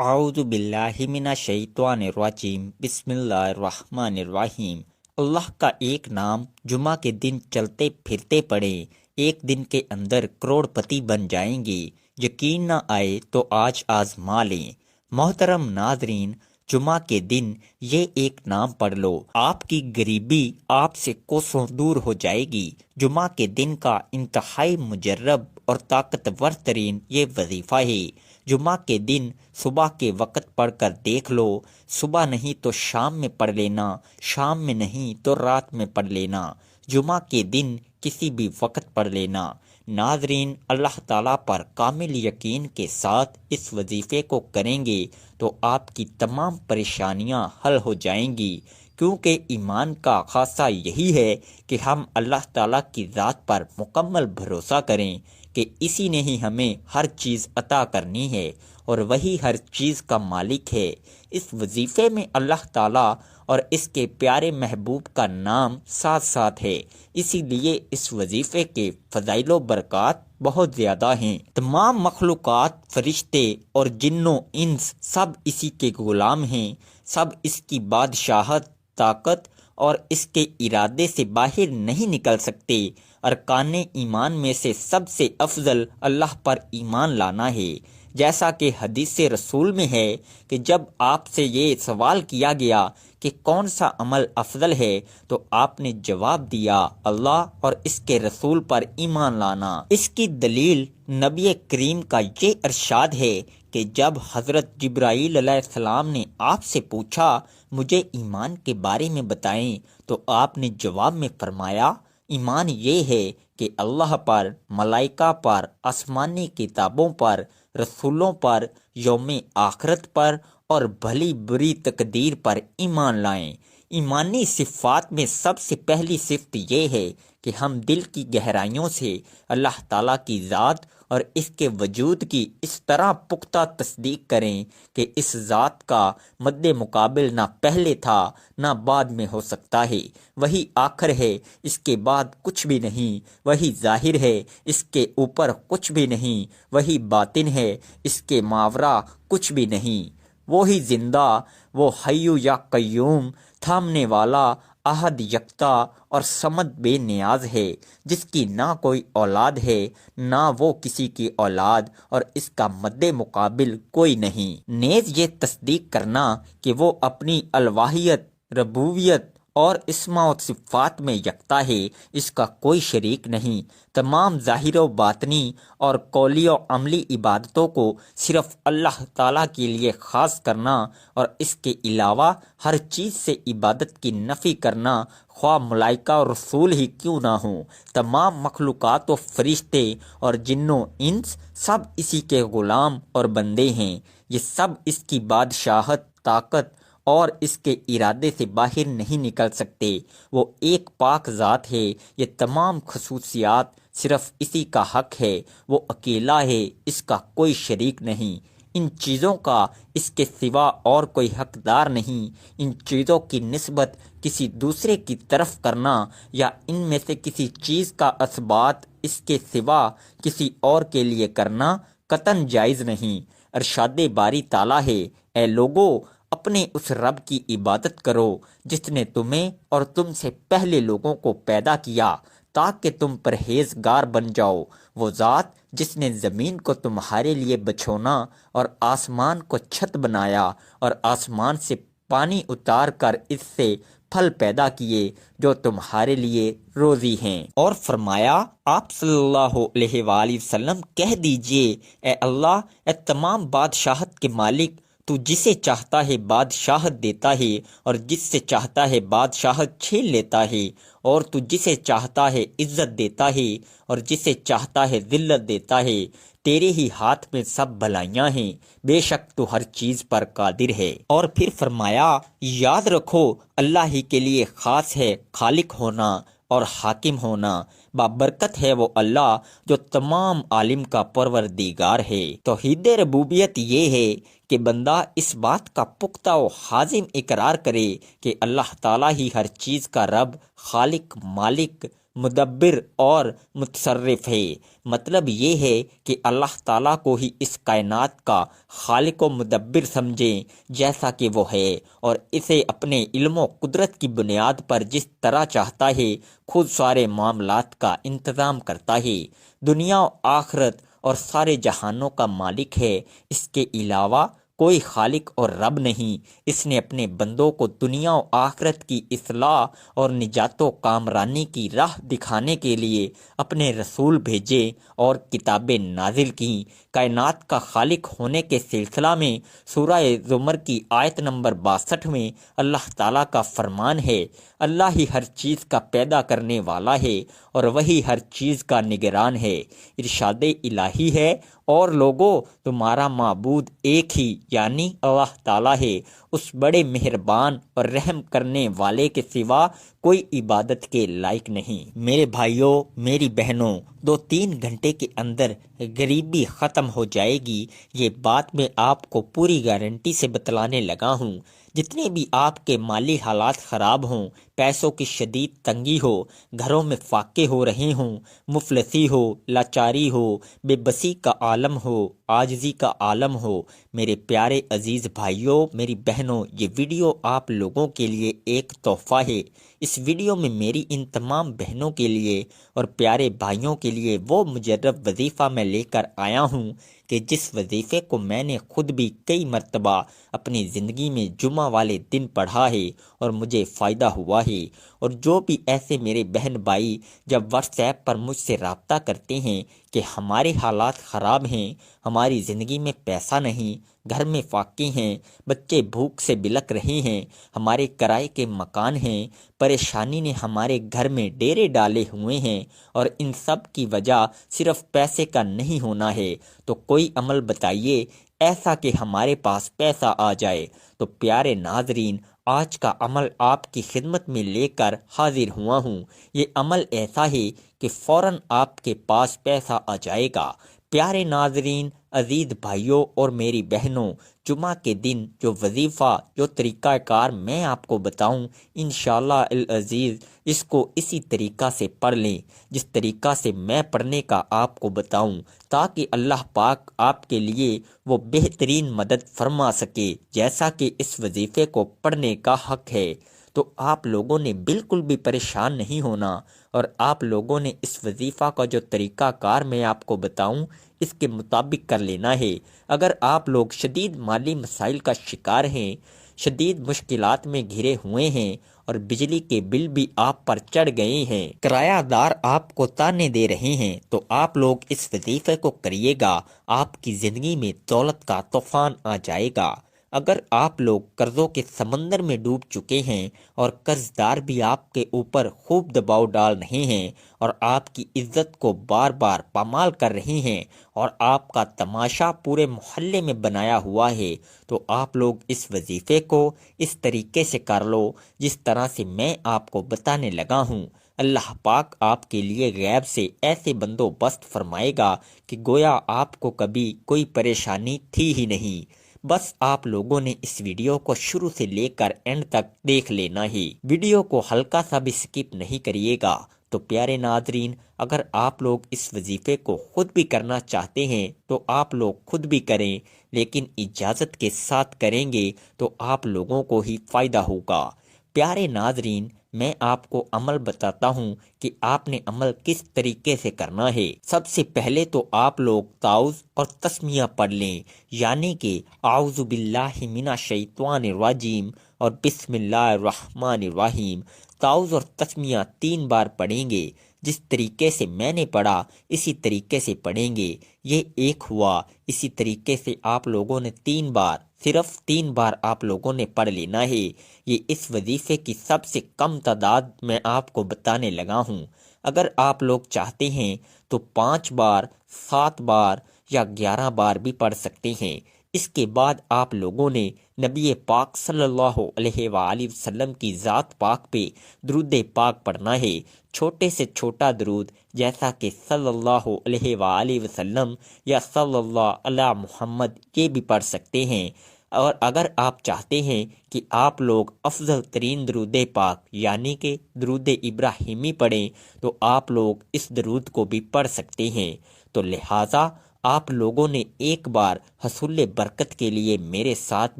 اعوذ باللہ من الشیطان الرجیم بسم اللہ الرحمن الرحیم۔ اللہ کا ایک نام جمعہ کے دن چلتے پھرتے پڑھیں، ایک دن کے اندر کروڑ پتی بن جائیں گے۔ یقین نہ آئے تو آج آزما لیں۔ محترم ناظرین، جمعہ کے دن یہ ایک نام پڑھ لو، آپ کی غریبی آپ سے کوسوں دور ہو جائے گی۔ جمعہ کے دن کا انتہائی مجرب اور طاقتور ترین یہ وظیفہ ہے۔ جمعہ کے دن صبح کے وقت پڑھ کر دیکھ لو، صبح نہیں تو شام میں پڑھ لینا، شام میں نہیں تو رات میں پڑھ لینا، جمعہ کے دن کسی بھی وقت پڑھ لینا۔ ناظرین، اللہ تعالیٰ پر کامل یقین کے ساتھ اس وظیفے کو کریں گے تو آپ کی تمام پریشانیاں حل ہو جائیں گی، کیونکہ ایمان کا خاصہ یہی ہے کہ ہم اللہ تعالیٰ کی ذات پر مکمل بھروسہ کریں کہ اسی نے ہی ہمیں ہر چیز عطا کرنی ہے اور وہی ہر چیز کا مالک ہے۔ اس وظیفے میں اللہ تعالیٰ اور اس کے پیارے محبوب کا نام ساتھ ساتھ ہے، اسی لیے اس وظیفے کے فضائل و برکات بہت زیادہ ہیں۔ تمام مخلوقات، فرشتے اور جن و انس سب اسی کے غلام ہیں، سب اس کی بادشاہت، طاقت اور اس کے ارادے سے باہر نہیں نکل سکتے۔ ارکان ایمان میں سے سب سے افضل اللہ پر ایمان لانا ہے، جیسا کہ حدیث رسول میں ہے کہ جب آپ سے یہ سوال کیا گیا کہ کون سا عمل افضل ہے تو آپ نے جواب دیا اللہ اور اس کے رسول پر ایمان لانا۔ اس کی دلیل نبی کریم کا یہ ارشاد ہے کہ جب حضرت جبرائیل علیہ السلام نے آپ سے پوچھا مجھے ایمان کے بارے میں بتائیں تو آپ نے جواب میں فرمایا ایمان یہ ہے کہ اللہ پر، ملائکہ پر، آسمانی کتابوں پر، رسولوں پر، یوم آخرت پر اور بھلی بری تقدیر پر ایمان لائیں۔ ایمانی صفات میں سب سے پہلی صفت یہ ہے کہ ہم دل کی گہرائیوں سے اللہ تعالیٰ کی ذات اور اس کے وجود کی اس طرح پختہ تصدیق کریں کہ اس ذات کا مد مقابل نہ پہلے تھا نہ بعد میں ہو سکتا ہے، وہی آخر ہے، اس کے بعد کچھ بھی نہیں، وہی ظاہر ہے، اس کے اوپر کچھ بھی نہیں، وہی باطن ہے، اس کے ماورا کچھ بھی نہیں، وہی زندہ، وہ حی یا قیوم، تھامنے والا، احد یکتا اور صمد بے نیاز ہے، جس کی نہ کوئی اولاد ہے نہ وہ کسی کی اولاد اور اس کا مد مقابل کوئی نہیں۔ نیز یہ تصدیق کرنا کہ وہ اپنی الواحیت، ربوبیت اور اسماء و صفات میں یکتا ہے، اس کا کوئی شریک نہیں۔ تمام ظاہر و باطنی اور قولی و عملی عبادتوں کو صرف اللہ تعالیٰ کے لیے خاص کرنا اور اس کے علاوہ ہر چیز سے عبادت کی نفی کرنا، خواہ ملائکہ اور رسول ہی کیوں نہ ہوں۔ تمام مخلوقات و فرشتے اور جن و انس سب اسی کے غلام اور بندے ہیں، یہ سب اس کی بادشاہت، طاقت اور اس کے ارادے سے باہر نہیں نکل سکتے۔ وہ ایک پاک ذات ہے، یہ تمام خصوصیات صرف اسی کا حق ہے، وہ اکیلا ہے، اس کا کوئی شریک نہیں۔ ان چیزوں کا اس کے سوا اور کوئی حقدار نہیں۔ ان چیزوں کی نسبت کسی دوسرے کی طرف کرنا یا ان میں سے کسی چیز کا اثبات اس کے سوا کسی اور کے لیے کرنا قطعاً جائز نہیں۔ ارشاد باری تعالیٰ ہے، اے لوگو اپنے اس رب کی عبادت کرو جس نے تمہیں اور تم سے پہلے لوگوں کو پیدا کیا تاکہ تم پرہیزگار بن جاؤ۔ وہ ذات جس نے زمین کو تمہارے لیے بچھونا اور آسمان کو چھت بنایا اور آسمان سے پانی اتار کر اس سے پھل پیدا کیے جو تمہارے لیے روزی ہیں، اور فرمایا آپ صلی اللہ علیہ وآلہ وسلم کہہ دیجئے اے اللہ، اے تمام بادشاہت کے مالک، تو جسے چاہتا ہے بادشاہت دیتا ہے اور جس سے چاہتا ہے بادشاہت چھین لیتا ہے، اور تو جسے چاہتا ہے عزت دیتا ہے اور جسے چاہتا ہے ذلت دیتا ہے، تیرے ہی ہاتھ میں سب بھلائیاں ہیں، بے شک تو ہر چیز پر قادر ہے۔ اور پھر فرمایا یاد رکھو اللہ ہی کے لیے خاص ہے خالق ہونا اور حاکم ہونا، بابرکت ہے وہ اللہ جو تمام عالم کا پروردگار ہے۔ توحید ربوبیت یہ ہے کہ بندہ اس بات کا پختہ و حازم اقرار کرے کہ اللہ تعالیٰ ہی ہر چیز کا رب، خالق، مالک، مدبر اور متصرف ہے۔ مطلب یہ ہے کہ اللہ تعالیٰ کو ہی اس کائنات کا خالق و مدبر سمجھیں جیسا کہ وہ ہے، اور اسے اپنے علم و قدرت کی بنیاد پر جس طرح چاہتا ہے خود سارے معاملات کا انتظام کرتا ہے۔ دنیا و آخرت اور سارے جہانوں کا مالک ہے، اس کے علاوہ کوئی خالق اور رب نہیں۔ اس نے اپنے بندوں کو دنیا و آخرت کی اصلاح اور نجات و کامرانی کی راہ دکھانے کے لیے اپنے رسول بھیجے اور کتابیں نازل کیں۔ کائنات کا خالق ہونے کے سلسلہ میں سورہ زمر کی آیت نمبر 62 میں اللہ تعالیٰ کا فرمان ہے، اللہ ہی ہر چیز کا پیدا کرنے والا ہے اور وہی ہر چیز کا نگران ہے۔ ارشاد الہی ہے، اور لوگوں تمہارا معبود ایک ہی یعنی اللہ تعالیٰ ہے، اس بڑے مہربان اور رحم کرنے والے کے سوا کوئی عبادت کے لائق نہیں۔ میرے بھائیوں، میری بہنوں، 2-3 گھنٹے کے اندر غریبی ختم ہو جائے گی، یہ بات میں آپ کو پوری گارنٹی سے بتلانے لگا ہوں۔ جتنے بھی آپ کے مالی حالات خراب ہوں، پیسوں کی شدید تنگی ہو، گھروں میں فاقے ہو رہے ہوں، مفلسی ہو، لاچاری ہو، بے بسی کا عالم ہو، عاجزی کا عالم ہو، میرے پیارے عزیز بھائیوں، میری بہنوں، یہ ویڈیو آپ لوگوں کے لیے ایک تحفہ ہے۔ اس ویڈیو میں میری ان تمام بہنوں کے لیے اور پیارے بھائیوں کے لیے وہ مجرب وظیفہ میں لے کر آیا ہوں کہ جس وظیفے کو میں نے خود بھی کئی مرتبہ اپنی زندگی میں جمعہ والے دن پڑھا ہے اور مجھے فائدہ ہوا ہے۔ اور جو بھی ایسے میرے بہن بھائی جب واٹس ایپ پر مجھ سے رابطہ کرتے ہیں کہ ہمارے حالات خراب ہیں، ہماری زندگی میں پیسہ نہیں، گھر میں فاقے ہیں، بچے بھوک سے بلک رہے ہیں، ہمارے کرائے کے مکان ہیں، پریشانی نے ہمارے گھر میں ڈیرے ڈالے ہوئے ہیں، اور ان سب کی وجہ صرف پیسے کا نہیں ہونا ہے، تو کوئی عمل بتائیے ایسا کہ ہمارے پاس پیسہ آ جائے۔ تو پیارے ناظرین، آج کا عمل آپ کی خدمت میں لے کر حاضر ہوا ہوں۔ یہ عمل ایسا ہے کہ فوراً آپ کے پاس پیسہ آ جائے گا۔ پیارے ناظرین، عزیز بھائیوں اور میری بہنوں، جمعہ کے دن جو وظیفہ، جو طریقہ کار میں آپ کو بتاؤں، انشاءاللہ العزیز اس کو اسی طریقہ سے پڑھ لیں جس طریقہ سے میں پڑھنے کا آپ کو بتاؤں، تاکہ اللہ پاک آپ کے لیے وہ بہترین مدد فرما سکے جیسا کہ اس وظیفے کو پڑھنے کا حق ہے۔ تو آپ لوگوں نے بالکل بھی پریشان نہیں ہونا، اور آپ لوگوں نے اس وظیفہ کا جو طریقہ کار میں آپ کو بتاؤں اس کے مطابق کر لینا ہے۔ اگر آپ لوگ شدید مالی مسائل کا شکار ہیں، شدید مشکلات میں گھرے ہوئے ہیں، اور بجلی کے بل بھی آپ پر چڑھ گئے ہیں، کرایہ دار آپ کو تانے دے رہے ہیں، تو آپ لوگ اس وظیفے کو کریے گا، آپ کی زندگی میں دولت کا طوفان آ جائے گا۔ اگر آپ لوگ قرضوں کے سمندر میں ڈوب چکے ہیں اور قرض دار بھی آپ کے اوپر خوب دباؤ ڈال رہے ہیں اور آپ کی عزت کو بار بار پامال کر رہے ہیں اور آپ کا تماشا پورے محلے میں بنایا ہوا ہے، تو آپ لوگ اس وظیفے کو اس طریقے سے کر لو جس طرح سے میں آپ کو بتانے لگا ہوں۔ اللہ پاک آپ کے لیے غیب سے ایسے بندوبست فرمائے گا کہ گویا آپ کو کبھی کوئی پریشانی تھی ہی نہیں۔ بس آپ لوگوں نے اس ویڈیو کو شروع سے لے کر اینڈ تک دیکھ لینا ہے، ویڈیو کو ہلکا سا بھی سکپ نہیں کریے گا۔ تو پیارے ناظرین، اگر آپ لوگ اس وظیفے کو خود بھی کرنا چاہتے ہیں تو آپ لوگ خود بھی کریں، لیکن اجازت کے ساتھ کریں گے تو آپ لوگوں کو ہی فائدہ ہوگا۔ پیارے ناظرین، میں آپ کو عمل بتاتا ہوں کہ آپ نے عمل کس طریقے سے کرنا ہے۔ سب سے پہلے تو آپ لوگ تعوذ اور تسمیہ پڑھ لیں، یعنی کہ اعوذ باللہ من الشیطان الرجیم اور بسم اللہ الرحمن الرحیم۔ تعوذ اور تسمیہ 3 بار پڑھیں گے، جس طریقے سے میں نے پڑھا اسی طریقے سے پڑھیں گے۔ یہ ایک ہوا، اسی طریقے سے آپ لوگوں نے 3 بار، صرف 3 بار آپ لوگوں نے پڑھ لینا ہے۔ یہ اس وظیفے کی سب سے کم تعداد میں آپ کو بتانے لگا ہوں۔ اگر آپ لوگ چاہتے ہیں تو 5 بار، 7 بار یا 11 بار بھی پڑھ سکتے ہیں۔ اس کے بعد آپ لوگوں نے نبی پاک صلی اللہ علیہ وآلہ وسلم کی ذات پاک پہ درود پاک پڑھنا ہے، چھوٹے سے چھوٹا درود، جیسا کہ صلی اللہ علیہ وآلہ وسلم یا صلی اللہ علی محمد، یہ بھی پڑھ سکتے ہیں۔ اور اگر آپ چاہتے ہیں کہ آپ لوگ افضل ترین درود پاک یعنی کہ درود ابراہیمی پڑھیں تو آپ لوگ اس درود کو بھی پڑھ سکتے ہیں۔ تو لہٰذا آپ لوگوں نے ایک بار حصول برکت کے لیے میرے ساتھ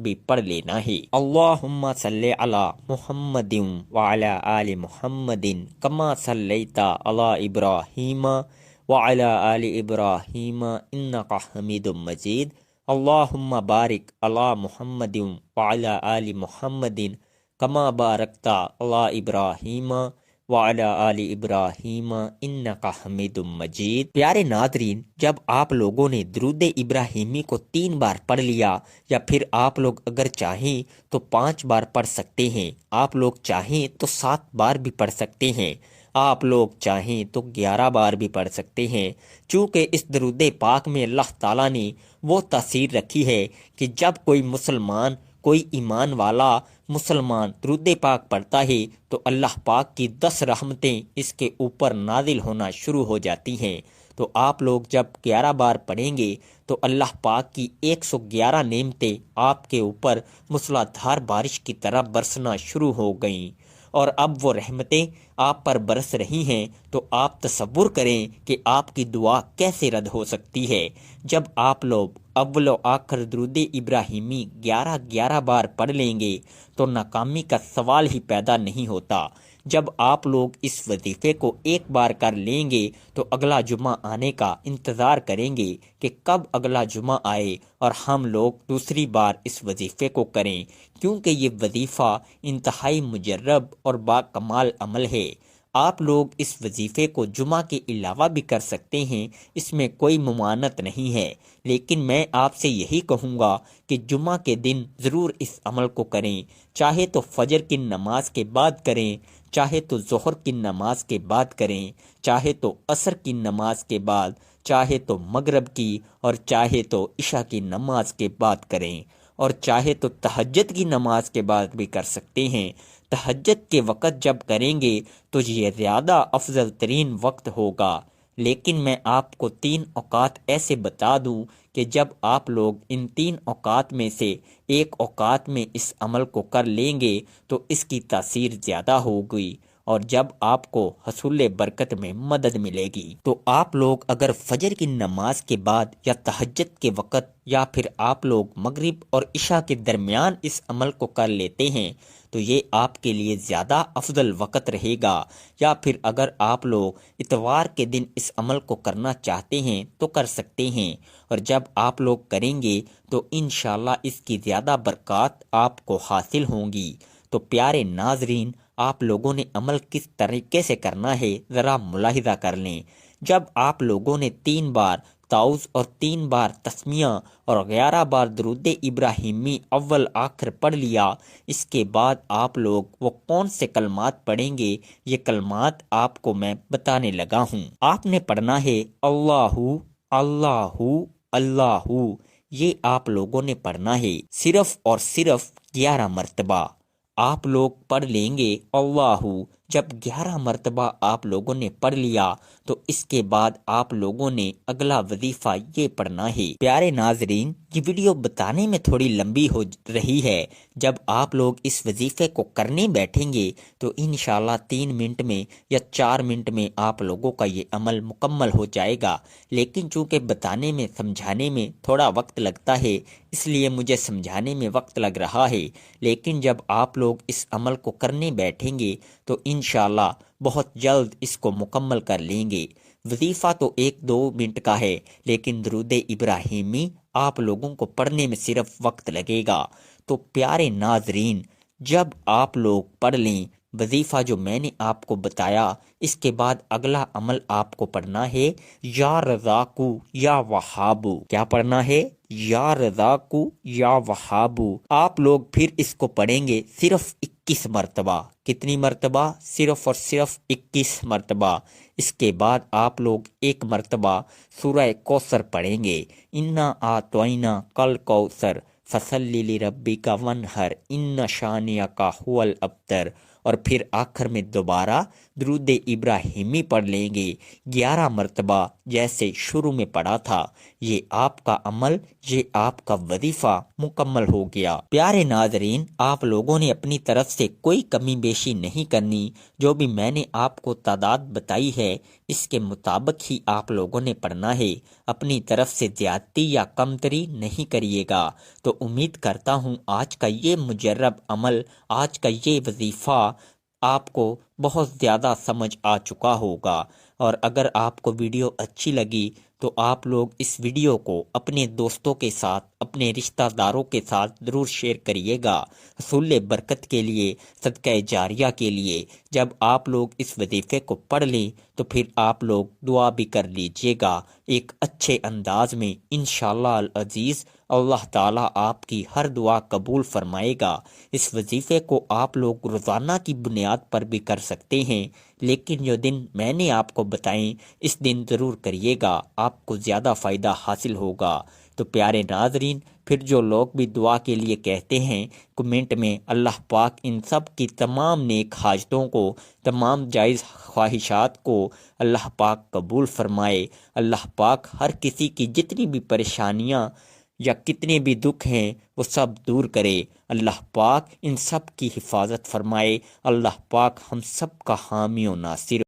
بھی پڑھ لینا ہے۔ اللہم صلی علی محمد وعلی آل محمد کما صلیت علی ابراہیم وعلی آل ابراہیم انک حمید مجید۔ اللہم بارک علی محمد وعلی آل محمد کما بارکت علی ابراہیم وعلی آل ابراہیم انک حمید مجید۔ پیارے ناظرین، جب آپ لوگوں نے درود ابراہیمی کو 3 بار پڑھ لیا یا پھر آپ لوگ اگر چاہیں تو 5 بار پڑھ سکتے ہیں، آپ لوگ چاہیں تو 7 بار بھی پڑھ سکتے ہیں، آپ لوگ چاہیں تو 11 بار بھی پڑھ سکتے ہیں، چونکہ اس درود پاک میں اللہ تعالیٰ نے وہ تاثیر رکھی ہے کہ جب کوئی مسلمان، کوئی ایمان والا مسلمان درود پاک پڑھتا ہے تو اللہ پاک کی 10 رحمتیں اس کے اوپر نازل ہونا شروع ہو جاتی ہیں۔ تو آپ لوگ جب 11 بار پڑھیں گے تو اللہ پاک کی 111 نعمتیں آپ کے اوپر موسلادھار بارش کی طرح برسنا شروع ہو گئیں، اور اب وہ رحمتیں آپ پر برس رہی ہیں تو آپ تصور کریں کہ آپ کی دعا کیسے رد ہو سکتی ہے۔ جب آپ لوگ اول و آخر درود ابراہیمی 11 بار پڑھ لیں گے تو ناکامی کا سوال ہی پیدا نہیں ہوتا۔ جب آپ لوگ اس وظیفے کو 1 بار کر لیں گے تو اگلا جمعہ آنے کا انتظار کریں گے کہ کب اگلا جمعہ آئے اور ہم لوگ دوسری بار اس وظیفے کو کریں، کیونکہ یہ وظیفہ انتہائی مجرب اور باکمال عمل ہے۔ آپ لوگ اس وظیفے کو جمعہ کے علاوہ بھی کر سکتے ہیں، اس میں کوئی ممانعت نہیں ہے، لیکن میں آپ سے یہی کہوں گا کہ جمعہ کے دن ضرور اس عمل کو کریں، چاہے تو فجر کی نماز کے بعد کریں، چاہے تو ظہر کی نماز کے بعد کریں، چاہے تو عصر کی نماز کے بعد، چاہے تو مغرب کی، اور چاہے تو عشاء کی نماز کے بعد کریں، اور چاہے تو تہجد کی نماز کے بعد بھی کر سکتے ہیں۔ تہجد کے وقت جب کریں گے تو یہ زیادہ افضل ترین وقت ہوگا، لیکن میں آپ کو 3 اوقات ایسے بتا دوں کہ جب آپ لوگ ان 3 اوقات میں سے ایک اوقات میں اس عمل کو کر لیں گے تو اس کی تاثیر زیادہ ہوگی، اور جب آپ کو حصول برکت میں مدد ملے گی۔ تو آپ لوگ اگر فجر کی نماز کے بعد یا تہجد کے وقت یا پھر آپ لوگ مغرب اور عشاء کے درمیان اس عمل کو کر لیتے ہیں تو یہ آپ کے لیے زیادہ افضل وقت رہے گا، یا پھر اگر آپ لوگ اتوار کے دن اس عمل کو کرنا چاہتے ہیں تو کر سکتے ہیں، اور جب آپ لوگ کریں گے تو انشاءاللہ اس کی زیادہ برکات آپ کو حاصل ہوں گی۔ تو پیارے ناظرین، آپ لوگوں نے عمل کس طریقے سے کرنا ہے ذرا ملاحظہ کر لیں۔ جب آپ لوگوں نے 3 بار تعوذ اور 3 بار تسمیہ اور 11 بار درود ابراہیمی اول آخر پڑھ لیا، اس کے بعد آپ لوگ وہ کون سے کلمات پڑھیں گے، یہ کلمات آپ کو میں بتانے لگا ہوں۔ آپ نے پڑھنا ہے اللہ اللہ اللہ، یہ آپ لوگوں نے پڑھنا ہے صرف اور صرف 11 مرتبہ۔ آپ لوگ پڑھ لیں گے اللہ، جب 11 مرتبہ آپ لوگوں نے پڑھ لیا تو اس کے بعد آپ لوگوں نے اگلا وظیفہ یہ پڑھنا ہے۔ پیارے ناظرین، یہ ویڈیو بتانے میں تھوڑی لمبی ہو رہی ہے، جب آپ لوگ اس وظیفے کو کرنے بیٹھیں گے تو انشاءاللہ 3 منٹ میں یا 4 منٹ میں آپ لوگوں کا یہ عمل مکمل ہو جائے گا، لیکن چونکہ بتانے میں سمجھانے میں تھوڑا وقت لگتا ہے اس لیے مجھے سمجھانے میں وقت لگ رہا ہے، لیکن جب آپ لوگ اس عمل کو کرنے بیٹھیں گے تو انشاءاللہ بہت جلد اس کو مکمل کر لیں گے۔ وظیفہ تو 1-2 منٹ کا ہے، لیکن درود ابراہیمی آپ لوگوں کو پڑھنے میں صرف وقت لگے گا۔ تو پیارے ناظرین، جب آپ لوگ پڑھ لیں وظیفہ جو میں نے آپ کو بتایا، اس کے بعد اگلا عمل آپ کو پڑھنا ہے یا رزاقو یا وہابو۔ کیا پڑھنا ہے؟ یا رزاقو یا وہابو۔ آپ لوگ پھر اس کو پڑھیں گے صرف 21 مرتبہ۔ کتنی مرتبہ؟ صرف اور صرف 21 مرتبہ۔ اس کے بعد آپ لوگ 1 مرتبہ سورہ کوثر پڑھیں گے، انا اعطیناک کل کوثر فصلی لربک وانحر ان شانئک ھو الابتر، اور پھر آخر میں دوبارہ درود ابراہیمی پڑھ لیں گے 11 مرتبہ جیسے شروع میں پڑھا تھا، یہ آپ کا عمل، یہ آپ کا وظیفہ مکمل ہو گیا۔ پیارے ناظرین، آپ لوگوں نے اپنی طرف سے کوئی کمی بیشی نہیں کرنی، جو بھی میں نے آپ کو تعداد بتائی ہے اس کے مطابق ہی آپ لوگوں نے پڑھنا ہے، اپنی طرف سے زیادتی یا کمتری نہیں کریے گا۔ تو امید کرتا ہوں آج کا یہ مجرب عمل، آج کا یہ وظیفہ آپ کو بہت زیادہ سمجھ آ چکا ہوگا، اور اگر آپ کو ویڈیو اچھی لگی تو آپ لوگ اس ویڈیو کو اپنے دوستوں کے ساتھ، اپنے رشتہ داروں کے ساتھ ضرور شیئر کریے گا، حصول برکت کے لیے، صدقہ جاریہ کے لیے۔ جب آپ لوگ اس وظیفے کو پڑھ لیں تو پھر آپ لوگ دعا بھی کر لیجئے گا ایک اچھے انداز میں، انشاءاللہ العزیز اللہ تعالیٰ آپ کی ہر دعا قبول فرمائے گا۔ اس وظیفے کو آپ لوگ روزانہ کی بنیاد پر بھی کر سکتے ہیں، لیکن جو دن میں نے آپ کو بتائیں اس دن ضرور کریے گا، آپ کو زیادہ فائدہ حاصل ہوگا۔ تو پیارے ناظرین، پھر جو لوگ بھی دعا کے لیے کہتے ہیں کمنٹ میں، اللہ پاک ان سب کی تمام نیک حاجتوں کو، تمام جائز خواہشات کو اللہ پاک قبول فرمائے۔ اللہ پاک ہر کسی کی جتنی بھی پریشانیاں یا کتنے بھی دکھ ہیں وہ سب دور کرے۔ اللہ پاک ان سب کی حفاظت فرمائے۔ اللہ پاک ہم سب کا حامی و ناصر